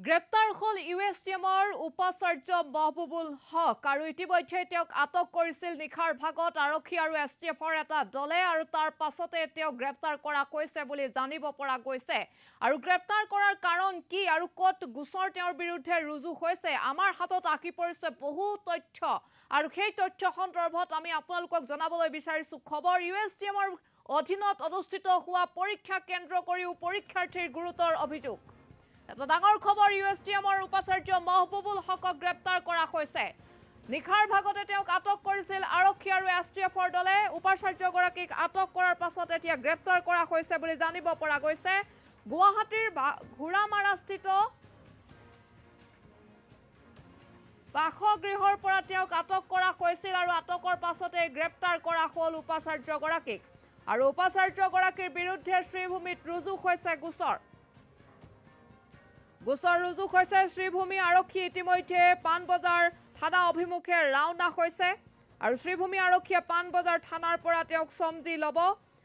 গ্ৰেপ্তাৰ হল ইউএছটিএমৰ উপাচাৰ্য মহবুবুল হক আৰু ইতিমধ্যে তেওঁক আটক কৰিছিল নিখাৰ ভাগত আৰক্ষী আৰু এছটিএফৰ এটা দলে আৰু তাৰ পাছতে তেওঁক গ্ৰেপ্তাৰ কৰা হৈছে বুলি জানিব পৰা গৈছে আৰু গ্ৰেপ্তাৰ কৰাৰ কাৰণ কি আৰু কত গোচৰ তেওঁৰ বিৰুদ্ধে ৰুজু হৈছে আমাৰ হাতত আকি পৰিছে বহু তথ্য আৰু সেই তথ্য সন্দৰ্ভত আমি আপোনালোকক জনাবলৈ বিচাৰিছো খবৰ ইউএছটিএমৰ অধীনত অনুষ্ঠিত হোৱা পৰীক্ষা কেন্দ্ৰ কৰিও পৰীক্ষাৰ্থীৰ গুৰুতৰ অভিযোগ এটা ডাঙৰ খবৰ ইউএছটিএমৰ উপাচাৰ্য মহবুবুল হকক গ্ৰেপ্তাৰ কৰা হৈছে নিখাৰ ভাগতে তেওঁক আটক কৰিছিল আৰক্ষী আৰু এছটিএফৰ দলে উপাচাৰ্যগৰাকীক আটক কৰাৰ পাছত এতিয়া গ্ৰেপ্তাৰ কৰা হৈছে বুলি জানিব পৰা গৈছে গুৱাহাটীৰ ঘোৰামাৰাস্থিত বাসগৃহৰ পৰা তেওঁক আটক কৰা হৈছিল আৰু আটকৰ পাছতে গ্ৰেপ্তাৰ কৰা হল উপাচাৰ্যগৰাকীক আৰু উপাচাৰ্যগৰাকীৰ বিৰুদ্ধে শ্ৰীভূমিত ৰুজু হৈছে গোচৰ ৰুজু হৈছে শ্ৰীভূমি আৰক্ষী ইতিমধ্যে পানবজাৰ থানা অভিমুখে ৰাওনা হৈছে আৰু শ্ৰীভূমি আৰক্ষীয়ে পানবজাৰ থানাৰ পৰা তেওঁক সমজি ল'ব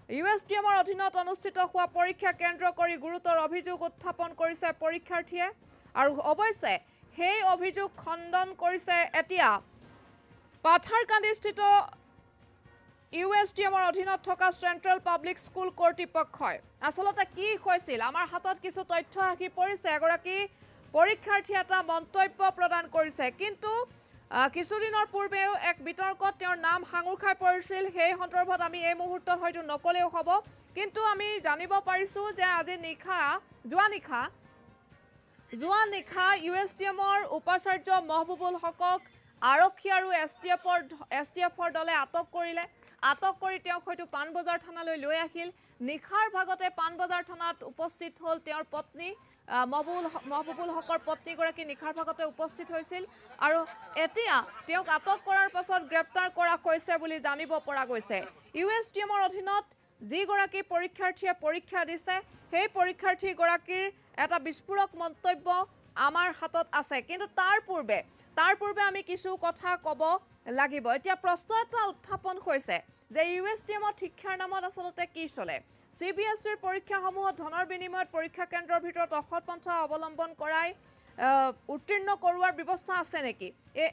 ইউএছটিএমৰ অধীনত অনুষ্ঠিত হোৱা পৰীক্ষা কেন্দ্ৰ কৰি গুৰুতৰ অভিযোগ উত্থাপন কৰিছে পৰীক্ষাৰ্থীয়ে আৰু অৱশ্যে সেই অভিযোগ খণ্ডন কৰিছে এতিয়া পাথাৰকান্দিস্থিত ইউএছটিএমৰ অধীনত থকা সেন্ট্ৰেল পাব্লিক স্কুল কৰ্তৃপক্ষই আসলতে কি হৈছিল আমাৰ হাতত কিছু তথ্য আহি পৰিছে এগৰাকী পৰীক্ষাৰ্থী এটা মন্তব্য প্ৰদান কৰিছে কিন্তু কিছুদিনৰ পূৰ্বেও এক বিতৰ্কত তেওঁৰ নাম হাঙুৰ খাই পৰিছিল সেই সন্দৰ্ভত আমি এই মুহূৰ্তত হয়তো নকলেও হ'ব কিন্তু আমি জানিব পাৰিছো যে আজি যোৱা নিশা ইউএছটিএমৰ উপাচাৰ্য মহবুবুল হকক আৰক্ষী আৰু এছটিএফৰ দলে আটক কৰি তেওঁক হয়তো পানবজাৰ থানালৈ লৈ আহিল নিখাৰ ভাগতে পানবজাৰ থানাত উপস্থিত হল তেওঁৰ পত্নী মহবুবুল হকৰ পত্নীগৰাকী নিখাৰ ভাগতে উপস্থিত হৈছিল আৰু এতিয়া তেওঁক আটক কৰাৰ পাছত গ্ৰেপ্তাৰ কৰা হৈছে বুলি জানিব পৰা গৈছে ইউএছটিএমৰ অধীনত যিগৰাকী পৰীক্ষাৰ্থীয়ে পৰীক্ষা দিছে সেই পৰীক্ষাৰ্থীগৰাকীৰ এটা বিস্ফোৰক মন্তব্য আমাৰ হাতত আছে কিন্তু তাৰ পূৰ্বে আমি কিছু কথা ক'ব লাগিব এতিয়া প্ৰশ্ন এটা উত্থাপন হৈছে যে ইউএছটিএমত শিক্ষাৰ নামত আসলতে কি চলে সিবিএছইৰ পৰীক্ষাসমূহত ধনৰ বিনিময়ত পৰীক্ষা কেন্দ্ৰৰ ভিতৰত অসৎপন্থা অৱলম্বন কৰাই উত্তীৰ্ণ কৰোৱাৰ ব্যৱস্থা আছে নেকি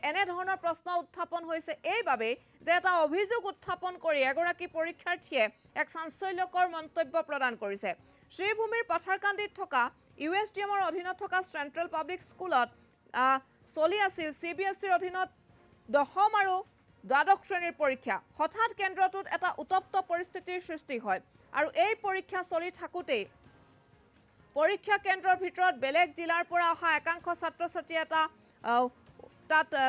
এনে ধৰণৰ প্ৰশ্ন উত্থাপন হৈছে এইভাবে যে এটা অভিযোগ উত্থাপন কৰি এগৰাকী পৰীক্ষাৰ্থীয়ে এক চাঞ্চল্যকৰ মন্তব্য প্ৰদান কৰিছে শ্ৰীভূমিৰ পাথাৰকান্দিত থকা ইউএছটিএমৰ অধীনত থকা সেন্ট্ৰেল পাব্লিক স্কুলত চলি আছিল সিবিএছইৰ অধীনত দশম আৰু দ্বাদশ শ্ৰেণীৰ পৰীক্ষা হঠাৎ কেন্দ্ৰটোত এটা উত্তপ্ত পৰিস্থিতিৰ সৃষ্টি হয় আৰু এই পৰীক্ষা চলি থাকোতেই পৰীক্ষা কেন্দ্ৰৰ ভিতৰত বেলেগ জিলাৰ পৰা অহা একাংশ ছাত্ৰ-ছাত্ৰী এটা তাত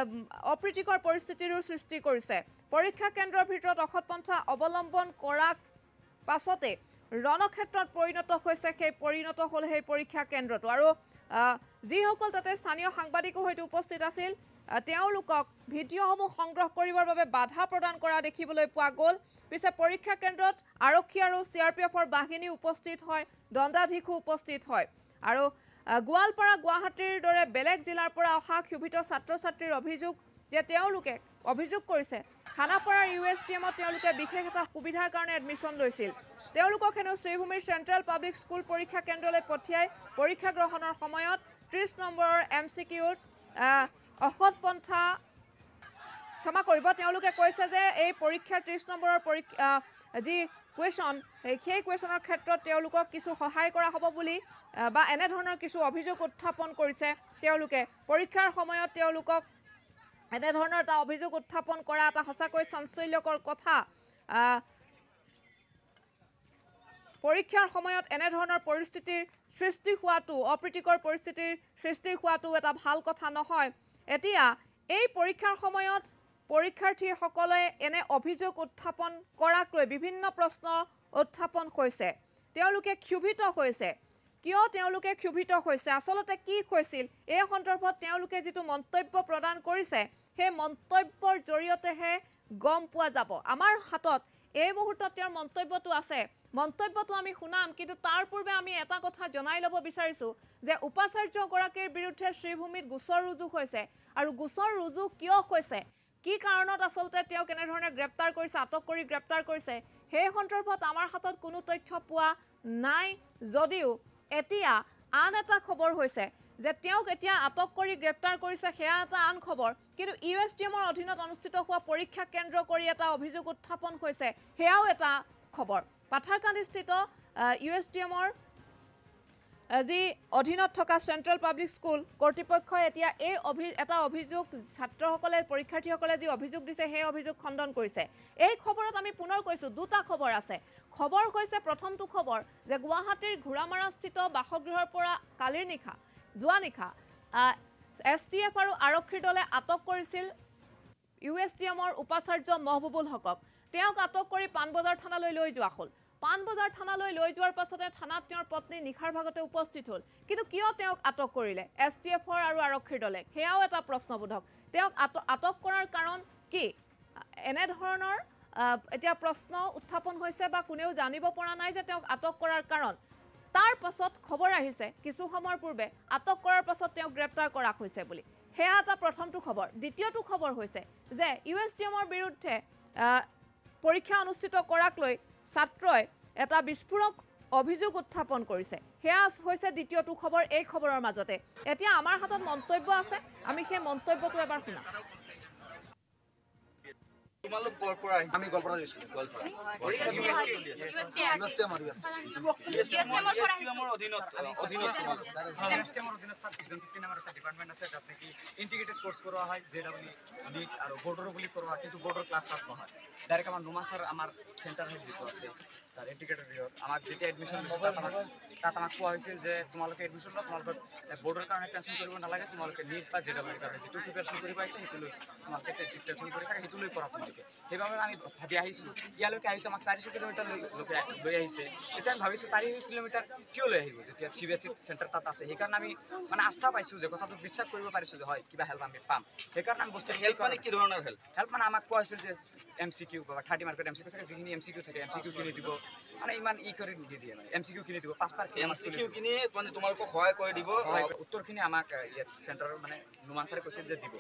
অপ্ৰীতিকৰ পৰিস্থিতিৰ সৃষ্টি কৰিছে পৰীক্ষা কেন্দ্ৰৰ ভিতৰত অসৎপন্থা অৱলম্বন কৰাৰ পাছতে ৰণক্ষেত্ৰত পৰিণত হল সেই পৰীক্ষা কেন্দ্ৰটো আৰু যিসকল তাতে স্থানীয় সাংবাদিকো হয়তো উপস্থিত আছিল তেওঁলোকক ভিডিঅ'সমূহ সংগ্ৰহ কৰিবৰ বাবে বাধা প্ৰদান কৰা দেখিবলৈ পোৱা গ'ল পিছে পৰীক্ষা কেন্দ্ৰত আৰক্ষী আৰু চিআৰপিএফৰ বাহিনী উপস্থিত হয় দণ্ডাধীশো উপস্থিত হয় আৰু গোৱালপাৰা গুৱাহাটীৰ দৰে বেলেগ জিলাৰ পৰা অহা ক্ষুভিত ছাত্ৰ-ছাত্ৰীৰ অভিযোগ যে তেওঁলোকে অভিযোগ কৰিছে খানাপাৰাৰ ইউএছটিএমত তেওঁলোকে বিশেষ এটা সুবিধাৰ কাৰণে এডমিশ্যন লৈছিল তেওঁলোকক হেনো শ্ৰীভূমিৰ সেন্ট্ৰেল পাব্লিক স্কুল পৰীক্ষা কেন্দ্ৰলৈ পঠিয়াই পৰীক্ষা গ্ৰহণৰ সময়ত 30 নম্বৰৰ এমচিকিউত অসৎপন্থা ক্ষমা কৰিব তেওঁলোকে কৈছে যে এই পৰীক্ষাৰ 30 নম্বৰৰ যি কুৱেশ্যন সেই কুৱেশ্যনৰ ক্ষেত্ৰত তেওঁলোকক কিছু সহায় কৰা হ'ব বুলি বা এনে ধৰণৰ কিছু অভিযোগ উত্থাপন কৰিছে তেওঁলোকে পৰীক্ষাৰ সময়ত তেওঁলোকক এনে ধৰণৰ এটা অভিযোগ উত্থাপন কৰা এটা সঁচাকৈ চাঞ্চল্যকৰ কথা পৰীক্ষাৰ সময়ত এনে ধৰণৰ পৰিস্থিতিৰ সৃষ্টি হোৱাটো অপ্ৰীতিকৰ পৰিস্থিতিৰ সৃষ্টি হোৱাটো এটা ভাল কথা নহয় এতিয়া এই পৰীক্ষাৰ সময়ত পৰীক্ষাৰ্থীসকলে এনে অভিযোগ উত্থাপন কৰাক লৈ বিভিন্ন প্ৰশ্ন উত্থাপন হৈছে তেওঁলোকে ক্ষুভিত হৈছে কিয় তেওঁলোকে ক্ষুভিত হৈছে আসলতে কি হৈছিল এই সন্দৰ্ভত তেওঁলোকে যেটো মন্তব্য প্ৰদান কৰিছে সেই মন্তব্যৰ জৰিয়তেহে গম পোৱা যাব আমাৰ হাতত এই মুহূৰ্তত তেওঁৰ মন্তব্যটো আছে মন্তব্যটো আমি শুনাম কিন্তু তাৰ পূৰ্বে আমি এটা কথা জনাই ল'ব বিচাৰিছো যে উপাচাৰ্যগৰাকীৰ বিৰুদ্ধে শ্ৰীভূমিত গোচৰ ৰুজু হৈছে আৰু গোচৰ ৰুজু কিয় হৈছে কি কাৰণত আসলতে তেওঁ কেনে ধৰণে গ্ৰেপ্তাৰ কৰিছে আটক কৰি গ্ৰেপ্তাৰ কৰিছে সেই সন্দৰ্ভত আমাৰ হাতত কোনো তথ্য পোৱা নাই যদিও এতিয়া আন এটা খবৰ হৈছে যে তেওঁক এতিয়া আটক কৰি গ্ৰেপ্তাৰ কৰিছে সেয়া এটা আন খবৰ কিন্তু USTMৰ অধীনত অনুষ্ঠিত হোৱা পৰীক্ষা কেন্দ্ৰ কৰি এটা অভিযোগ উত্থাপন হৈছে সেয়াও এটা খবৰ পাথাৰকান্দিস্থিত USTMৰ যি অধীনত থকা সেন্ট্ৰেল পাব্লিক স্কুল কৰ্তৃপক্ষই এতিয়া এই এটা অভিযোগ ছাত্ৰসকলে পৰীক্ষাৰ্থীসকলে যি অভিযোগ দিছে সেই অভিযোগ খণ্ডন কৰিছে এই খবৰত আমি পুনৰ কৈছো দুটা খবৰ আছে খবৰ হৈছে প্ৰথমটো খবৰ যে গুৱাহাটীৰ ঘোৰামাৰাস্থিত বাসগৃহৰ পৰা কালিৰ নিশা যোৱা নিশা STF আৰু আৰক্ষীৰ দলে আটক কৰিছিল USTMৰ উপাচাৰ্য মহবুবুল হকক তেওঁক আটক কৰি পানবজাৰ থানালৈ লৈ যোৱা হ'ল পানবজাৰ থানালৈ লৈ যোৱাৰ পাছতে থানাত তেওঁৰ পত্নী নিখাৰ ভাগতে উপস্থিত হ'ল কিন্তু কিয় তেওঁক আটক কৰিলে STFৰ আৰু আৰক্ষীৰ দলে সেয়াও এটা প্ৰশ্নবোধক তেওঁক আটক কৰাৰ কাৰণ কি এনে ধৰণৰ এতিয়া প্ৰশ্ন উত্থাপন হৈছে বা কোনেও জানিব পৰা নাই যে তেওঁক আটক কৰাৰ কাৰণ তাৰ পাছত খবৰ আহিছে কিছু সময়ৰ পূৰ্বে আটক কৰাৰ পাছত তেওঁক গ্ৰেপ্তাৰ কৰা হৈছে বুলি সেয়া এটা প্ৰথমটো খবৰ দ্বিতীয়টো খবৰ হৈছে যে USTMৰ বিৰুদ্ধে পৰীক্ষা অনুষ্ঠিত কৰাক লৈ ছাত্ৰই এটা বিস্ফোৰক অভিযোগ উত্থাপন কৰিছে সেয়া হৈছে দ্বিতীয়টো খবৰ এই খবৰৰ মাজতে এতিয়া আমাৰ হাতত মন্তব্য আছে আমি সেই মন্তব্যটো এবাৰ শুনাম তোমালোক পৰপৰা আমি গলপাৰা লৈছো গলপাৰা USTMৰ অধীনত সাবজেক্ট 15 নামৰ এটা ডিপাৰ্টমেন্ট আছে যাতে কি ইন্টিগ্ৰেটেড কোৰ্স কৰোৱা হয় JW লিড আৰু বৰ্ডৰ বুলি কৰোৱা কিন্তু বৰ্ডৰ ক্লাছ তাত নহয় ডাইৰেক্ট আমাৰ নুমান স্যাৰ আমাৰ সেন্টাৰ হৈ যিটো আছে তাৰ ইন্টিগ্ৰেটেড ৰিয়ৰ আমাৰ যেতিয়া এডমিশন তাত আমাক কোৱা হৈছিল যে তোমালোকে এডমিশন লোৱা তোমালোকৰ বৰ্ডৰ কাৰণে টেনচন কৰিব নালাগে তোমালোকে লিড বা JW কাৰণে যিটো প্ৰিপাৰেচন কৰি পাইছে সেইটো লৈ তোমালোকে টেনচন কৰি থাকে সেইটো লৈ কৰা তোমালোকে সেইবাবে আমি ভাবি আহিছোঁ ইয়ালৈকে আহিছোঁ আমাক 400 কিলোমিটাৰ লৈ আহিছে এতিয়া আমি ভাবিছোঁ 400 কিলোমিটাৰ কিয় লৈ আহিব যেতিয়া CBSE চেণ্টাৰ তাত আছে সেইকাৰণে আমি মানে আস্থা পাইছোঁ যে কথাটো বিশ্বাস কৰিব পাৰিছোঁ যে হয় কিবা হেল্প আমি পাম সেইকাৰণে আমি বস্তু হেল্প মানে কি ধৰণৰ হেল্প মানে আমাক কোৱা হৈছিল যে MCQ বা 30 মাৰ্কৰ MCQ থাকে যিখিনি MCQ থাকে MCQ কিনি দিব মানে ইমান কৰি নিদিয়ে মানে MCQ কিনি দিব 5 মাৰ্ক MCQ কিনি মানে তোমালোকক সহায় কৰি দিব উত্তৰখিনি আমাক ইয়াত চেণ্টাৰৰ মানে নুমান ছাৰে কৈছিল যে দিব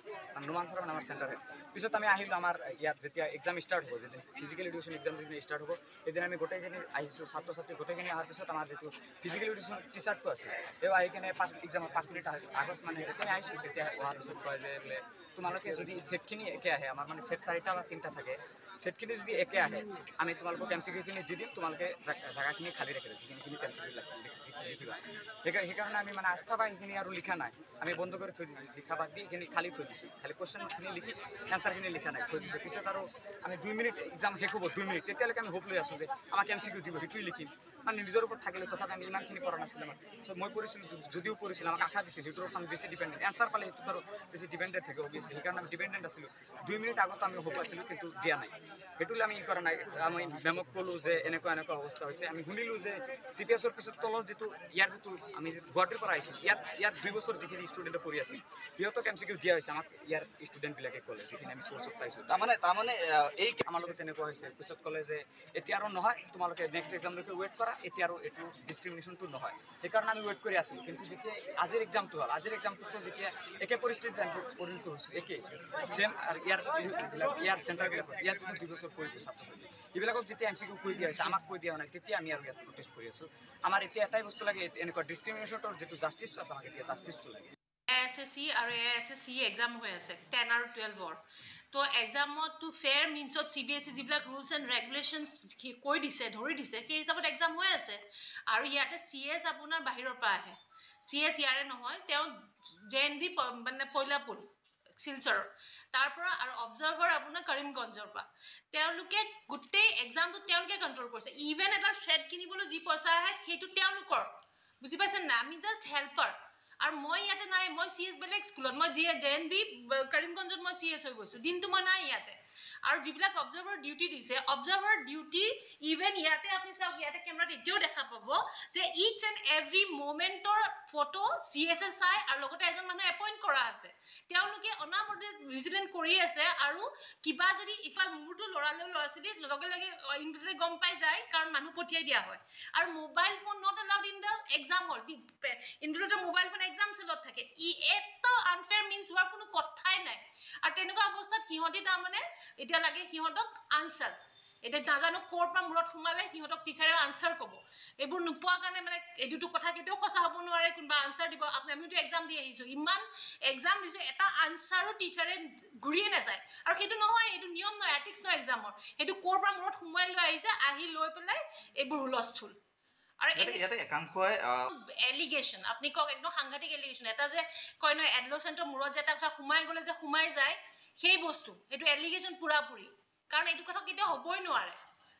নুমান ছাৰ মানে আমাৰ চেণ্টাৰ পিছত আমি আহিলোঁ আমাৰ ইয়াত যেতিয়া এক্সাম ষ্টাৰ্ট হ'ব যেতিয়া ফিজিকেল এডুকেশ্যন এক্সাম যেতিয়া ষ্টাৰ্ট হ'ব সেইদিন আমি গোটেইখিনি আহিছোঁ ছাত্ৰ ছাত্ৰী গোটেইখিনি অহাৰ পিছত আমাৰ যিটো ফিজিকেল এডুকেশ্যন টিচাৰটো আছে তেওঁ আহি কিনে এক্সামৰ 5 মিনিট আগত মানে যেতিয়া আহিছোঁ তেতিয়া অহাৰ পিছত কয় যে বোলে তোমালোকে যদি সেটখিনি একে আহে আমাৰ মানে সেট 4টা বা 3টা থাকে সেটখিনি যদি একে আহে আমি তোমালোকক MCQখিনি দি দিম তোমালোকে জাগাখিনি খালী ৰাখিবা যিখিনি MCQ লিখিবা সেইকাৰণে আমি মানে আস্থা পাই সেইখিনি আৰু লিখা নাই আমি বন্ধ কৰি থৈ দিছোঁ লিখা বাদ দি সেইখিনি খালী থৈ দিছোঁ খালী কুৱেশ্যনখিনি লিখি এনচাৰখিনি লিখা নাই থৈ দিছোঁ পিছত আৰু আমি 2 মিনিট এক্সাম শেষ হ'ব 2 মিনিট তেতিয়ালৈকে আমি হোপ লৈ আছোঁ যে আমাক MCQ দিব সেইটোৱে লিখিম মানে নিজৰ ওপৰত থাকিলে তথাপি আমি ইমানখিনি কৰা নাছিলোঁ মানে মই কৰিছিলোঁ যদিও কৰিছিলোঁ আমাক আশা দিছিল সেইটোৰ ওপৰত আমি বেছি ডিপেণ্ডেণ্ট এনচাৰ পালে সেইটোত আৰু বেছি ডিপেণ্ডেণ্ট থাকে অভিয়াছলি সেইকাৰণে আমি ডিপেণ্ডেণ্ট আছিলোঁ 2 মিনিট আগত আমি হোপ আছিলোঁ কিন্তু দিয়া নাই সেইটোলৈ আমি কৰা নাই আমি মেমক ক'লোঁ যে এনেকুৱা অৱস্থা হৈছে আমি শুনিলোঁ যে CPSৰ পিছত তলৰ যিটো ইয়াৰ যিটো আমি গুৱাহাটীৰ পৰা আহিছোঁ ইয়াত 2 বছৰ যিখিনি ষ্টুডেণ্টে পঢ়ি আছিল সিহঁতক MCQ দিয়া হৈছে আমাক ইয়াৰ ষ্টুডেণ্টবিলাকে ক'লে যিখিনি আমি চ'ৰ্চত পাইছোঁ তাৰমানে এই আমাৰ লগত তেনেকুৱা হৈছে পিছত ক'লে যে এতিয়া আৰু নহয় তোমালোকে নেক্সট এক্সামলৈকে ৱেইট কৰা এতিয়া আৰু এইটো ডিছক্ৰিমিনেশ্যনটো নহয় সেইকাৰণে আমি ৱেইট কৰি আছিলোঁ কিন্তু যেতিয়া আজিৰ এক্সামটো হ'ল আজিৰ এক্সামটোতো যেতিয়া একে পৰিস্থিতিত পৰিণত হৈছোঁ একে ছেম আৰু ইয়াৰ চেণ্টাৰবিলাকত ইয়াত যিটো 2 বছৰ পঢ়িছে ছাত্ৰ ছাত্ৰী এইবিলাকক যেতিয়া MCQ কৈ দিয়া হৈছে আমাক কৈ দিয়া নাই তেতিয়া আমি আৰু ইয়াত প্ৰটেষ্ট কৰি আছোঁ আমাৰ এতিয়া এটাই বস্তু লাগে এনেকুৱা ডিছক্ৰিমিনেশ্যনৰ যিটো জাষ্টিছটো আছে আমাক এতিয়া জাষ্টিছটো লাগে SSC আৰু ASSC এক্সাম হৈ আছে 10 আৰু 12ৰ তো এক্সামত টু ফেয়াৰ মিনছত CBSE যিবিলাক ৰুলছ এণ্ড ৰেগুলেশ্যনছ কৈ দিছে ধৰি দিছে সেই হিচাপত এক্সাম হৈ আছে আৰু ইয়াতে CS আপোনাৰ বাহিৰৰ পৰা আহে CS ইয়াৰে নহয় তেওঁ JNV মানে পইলাপুল শিলচৰৰ তাৰ পৰা আৰু অবজাৰ্ভাৰ আপোনাৰ কৰিমগঞ্জৰ পৰা তেওঁলোকে গোটেই এক্সামটো তেওঁলোকে কণ্ট্ৰল কৰিছে ইভেন এটা থ্ৰেড কিনিবলৈ যি পইচা আহে সেইটো তেওঁলোকৰ বুজি পাইছেন না আমি জাষ্ট হেল্পাৰ আৰু মই ইয়াতে নাই মই CS বেলেগ স্কুলত মই JNV কৰিমগঞ্জত মই CS হৈ গৈছোঁ দিনটো মই নাই ইয়াতে আৰু যিবিলাক অবজাৰ্ভাৰ ডিউটি দিছে অবজাৰ্ভাৰ ডিউটি ইভেন ইয়াতে আপুনি চাওক ইয়াতে কেমেৰাত এতিয়াও দেখা পাব যে ইচ এণ্ড এভৰি মোমেণ্টৰ ফটো CS চাই আৰু লগতে এজন মানুহ এপইণ্ট কৰা আছে তেওঁলোকে অনামতে ভিজিলেন্ট কৰি আছে আৰু কিবা যদি ইফাল মোৰটো ল'ৰা ছোৱালী লগে লগে ইনভিজিলেন্ট গম পাই যায় কাৰণ মানুহ পঠিয়াই দিয়া হয় আৰু mobile phone not allowed in the exam hall ইনভিজিলেন্টৰ মোবাইল ফোন এক্সাম চেলত থাকে এটা আনফেয়াৰ মিনছ হোৱাৰ কোনো কথাই নাই আৰু তেনেকুৱা অৱস্থাত সিহঁতি তাৰমানে এতিয়া লাগে সিহঁতক আনচাৰ এতিয়া নাজানো ক'ৰ পৰা মূৰত সোমালে সিহঁতক টিচাৰে আনচাৰ ক'ব এইবোৰ নোপোৱাৰ কাৰণে মানে এইটো কথা কেতিয়াও সঁচা হ'ব নোৱাৰে কোনোবা আনচাৰ দিব আমিতো এক্সাম দি আহিছোঁ ইমান এক্সাম দিছোঁ এটা আনচাৰো টিচাৰে ঘূৰিয়ে নাযায় আৰু সেইটো নহয় এইটো নিয়ম নহয় এথিক্স নহয় এক্সামৰ সেইটো ক'ৰ পৰা মূৰত সোমোৱাই লৈ আহিছে আহি লৈ পেলাই এইবোৰ হুলস্থুল আৰু ইয়াতে একাংশই এলিগেশ্যন আপুনি কওক একদম সাংঘাতিক এলিগেশ্যন এটা যে কয় নহয় এডলচেণ্টৰ মূৰত যে এটা কথা সোমাই গ'লে যে সোমাই যায় সেই বস্তু এইটো এলিগেশ্যন পুৰাপুৰি কাৰণ এইটো কথা কেতিয়াও হ'বই নোৱাৰে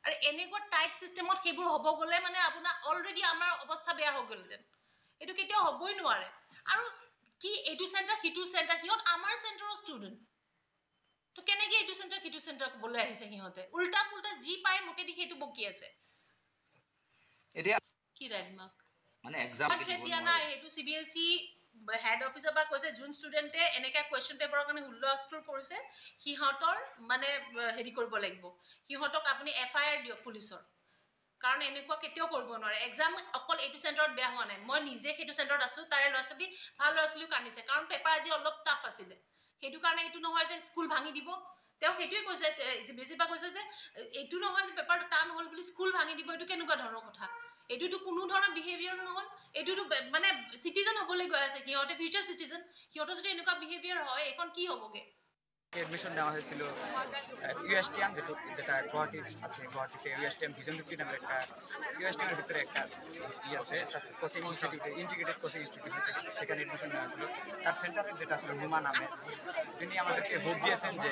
আৰু এনেকুৱা টাইট ছিষ্টেমত সেইবোৰ হ'ব গ'লে মানে আপোনাৰ অলৰেডি আমাৰ অৱস্থা বেয়া হৈ গ'লহেঁতেন এইটো কেতিয়াও হ'বই নোৱাৰে আৰু কি এইটো চেণ্টাৰ সিটো চেণ্টাৰ সিহঁত আমাৰ চেণ্টাৰৰ ষ্টুডেণ্ট তো কেনেকৈ এইটো চেণ্টাৰ সিটো চেণ্টাৰ ক'বলৈ আহিছে সিহঁতে উল্টা পুল্টা যি পায় মোকে দি সেইটো বকি আছে এতিয়া কি ৰেডমাৰ্ক মানে এক্সাম দিয়া নাই সেইটো CBSE হেড অফিচৰ পৰা কৈছে যোন ষ্টুডেণ্টে এনেকৈ কুৱেশ্যন পেপাৰৰ কাৰণে হুলস্থুল কৰিছে সিহঁতৰ মানে হেৰি কৰিব লাগিব সিহঁতক আপুনি FIR দিয়ক পুলিচৰ কাৰণ এনেকুৱা কেতিয়াও কৰিব নোৱাৰে এক্সাম অকল এইটো চেণ্টাৰত বেয়া হোৱা নাই মই নিজে সেইটো চেণ্টাৰত আছোঁ তাৰে ল'ৰা ছোৱালী ভাল ল'ৰা ছোৱালীও কান্দিছে কাৰণ পেপাৰ আজি অলপ টাফ আছিলে সেইটো কাৰণে এইটো নহয় যে স্কুল ভাঙি দিব তেওঁ সেইটোৱে কৈছে CBSE পৰা কৈছে যে এইটো নহয় যে পেপাৰটো টান হ'ল বুলি স্কুল ভাঙি দিব এইটো কেনেকুৱা ধৰণৰ কথা এইটোতো কোনো ধৰণৰ বিহেভিয়াৰ নহ'ল এইটোতো মানে চিটিজেন হ'বলৈ গৈ আছে সিহঁতে ফিউচাৰ চিটিজেন সিহঁতৰ যদি এনেকুৱা বিহেভিয়াৰ হয় এখন কি হ'বগে এডমিশন নেওয়া হয়েছিল USTM যেটা গুয়াহাটি আছে গুয়াহাটিতে USTM ভিজন 50 নামের একটা USTM এর ভিতরে একটা আছে coaching institute integrated coaching institute সেখানে এডমিশন নেওয়া হয়েছিল তার সেন্টারে যেটা ছিল নুমা নামে তিনি আমাদেরকে হোপ দিয়েছেন যে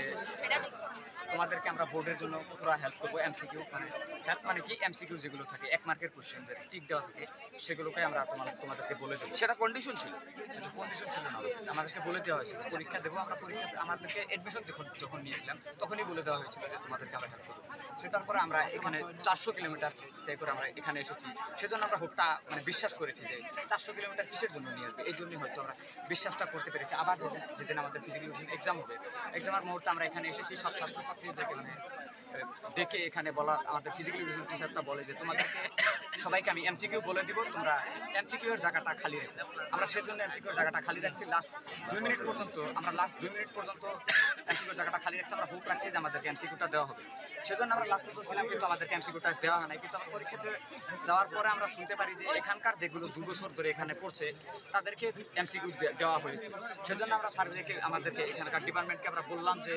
তোমাদেরকে আমরা বোর্ডের জন্য পুরো হেল্প করবো MCQ মানে হেল্প মানে কি MCQ যেগুলো থাকে 1 মার্কের কোশ্চেন যেটা টিক দেওয়া থাকে সেগুলোকে আমরা তোমাদেরকে বলে দেবো সেটা কন্ডিশন ছিল কন্ডিশন ছিল না আমাদেরকে বলে দেওয়া হয়েছিল পরীক্ষা দেবো আমরা পরীক্ষা আমাদেরকে এডমিশন যখন নিয়েছিলাম তখনই বলে দেওয়া হয়েছিল যে তোমাদেরকে আমরা হেল্প করবো সেটার পরে আমরা এখানে 400 কিলোমিটার তাই করে আমরা এখানে এসেছি সেজন্য আমরা হোপটা মানে বিশ্বাস করেছি যে 400 কিলোমিটার কিসের জন্য নিয়ে আসবে এই জন্যই হয়তো আমরা বিশ্বাসটা করতে পেরেছি আবার যেদিন আমাদের ফিজিক্যাল এক্সাম হবে এক্সামের মুহূর্তে আমরা এখানে এসেছি সব ছাত্রছাত্রীদেরকে মানে ডেকে এখানে বলা আমাদের ফিজিক্যাল এডুকেশন টিচারটা বলে যে তোমাদেরকে সবাইকে আমি MCQ বলে দিব তোমরা MCQ এর জায়গাটা খালি রাখো আমরা সেজন্য MCQ এর জায়গাটা খালি রাখছি লাস্ট 2 মিনিট পর্যন্ত আমরা লাস্ট 2 মিনিট পর্যন্ত MCQ এর জায়গাটা খালি রাখছি আমরা হোপ রাখছি যে আমাদেরকে MCQটা দেওয়া হবে সেজন্য আমরা লাস্ট পর্যন্ত ছিলাম কিন্তু আমাদেরকে MCQটা দেওয়া হয় না কিন্তু আমরা পরীক্ষাতে যাওয়ার পরে আমরা শুনতে পারি যে এখানকার যেগুলো 2 বছর ধরে এখানে পড়ছে তাদেরকে MCQ দেওয়া হয়েছে সেজন্য আমরা স্যারদেরকে আমাদেরকে এখানকার ডিপার্টমেন্টকে আমরা বললাম যে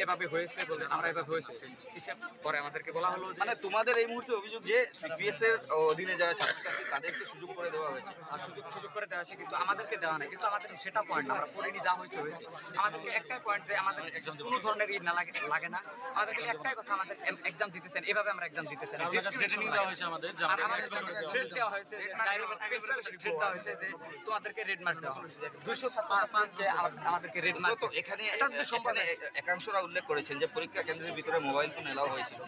এভাবে হয়েছে বলে আমরা এভাবে হয়েছে হিসাব পরে আমাদেরকে বলা হলো যে মানে তোমাদের এই মুহূর্তে অভিযোগ যে CBS এর অধীনে যারা ছাত্রছাত্রী তাদেরকে সুযোগ করে দেওয়া হয়েছে আর সুযোগ করে দেওয়া হয়েছে কিন্তু আমাদেরকে দেওয়া নাই কিন্তু আমাদের সেটা পয়েন্ট আমরা পড়িনি যা হয়েছে আমাদেরকে একটাই পয়েন্ট যে আমাদের কোনো ধরনের ই না লাগে না আমাদেরকে একটাই কথা আমাদের এক্সাম দিতেছেন এভাবে আমরা এক্সাম দিতেছেন ট্রেনিং দেওয়া হয়েছে আমাদের থ্রেড দেওয়া হয়েছে থ্রেড দেওয়া হয়েছে যে তোমাদেরকে রেড মার্ক দেওয়া হবে 205 আমাদেরকে রেড মার্ক তো এখানে একাংশরা উল্লেখ করেছেন যে পরীক্ষা কেন্দ্রের ভিতরে মোবাইল ফোন এলাও হয়েছিল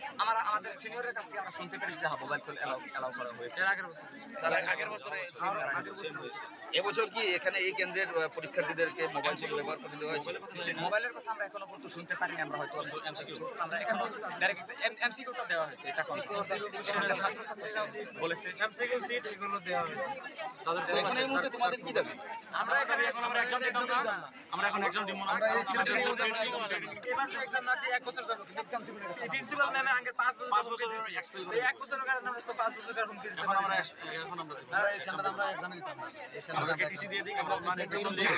আমাদের সিনিয়রের কাছ থেকে আমরা শুনতে পেরেছি যে মোবাইল ফোন এলাও করা হয়েছে আগের বছরে এবছর কি এখানে এই কেন্দ্রের পরীক্ষার্থীদেরকে মোবাইল ফোন ব্যবহার করতে দেওয়া হয়েছিল মোবাইলের কথা আমরা এখনো পর্যন্ত শুনতে পারিনি আমরা হয়তো MCQ আমরা এখন ডাইরেক্ট MCQটা দেওয়া হয়েছে এটা ছাত্রছাত্রীরা বলেছে MCQ সিট এগুলো দেওয়া হয়েছে তাদের এখানে এই মুহূর্তে তোমাদের কি দাবি আমরা এখানে এখন আমরা এক্সাম দিতাম না আমরা এখন এক্সাম দিব না আমরা এবার এক্সাম না দিয়ে 1 বছর যাব এক্সাম দিব না প্রিন্সিপাল ম্যাম আগে 5 বছর এক্সপেল করে 1 বছরের কারণে আমরা তো 5 বছর কারণ এখন আমরা এই সেন্টার আমরা এক্সাম দিতাম না এই সেন্টার টিসি দিয়ে দিই আমরা মানে এডমিশন দিয়ে